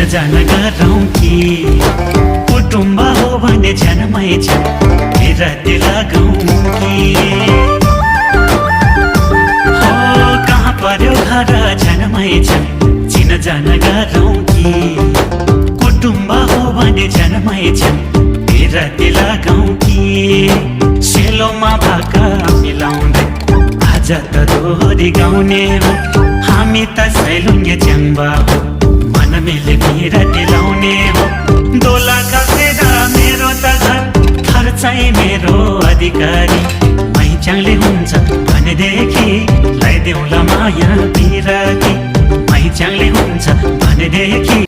चिनजान गरौँ कि कुटुम्ब हो भने झ्यानमै छ बिराती लगाउँ कि हो कहाँ पर्यो घर झ्यानमै छ चिनजान गरौँ कि कुटुम्ब हो भने झ्यानमै छ बिराती लगाउँ कि सेलोमा भाका मिलाउँदै आज त दोहोरी गाउने हो हामी त सैलुङ्गे च्याङ्बा हो मन मिले बिराती लाउने हो दोला कसेर मेरो त घर खर्चै मेरो अधिकारी मैचाङले हुन्छ भनेदेखि लगाइदेऊला माया बिराती मैचाङले हुन्छ भनेदेखि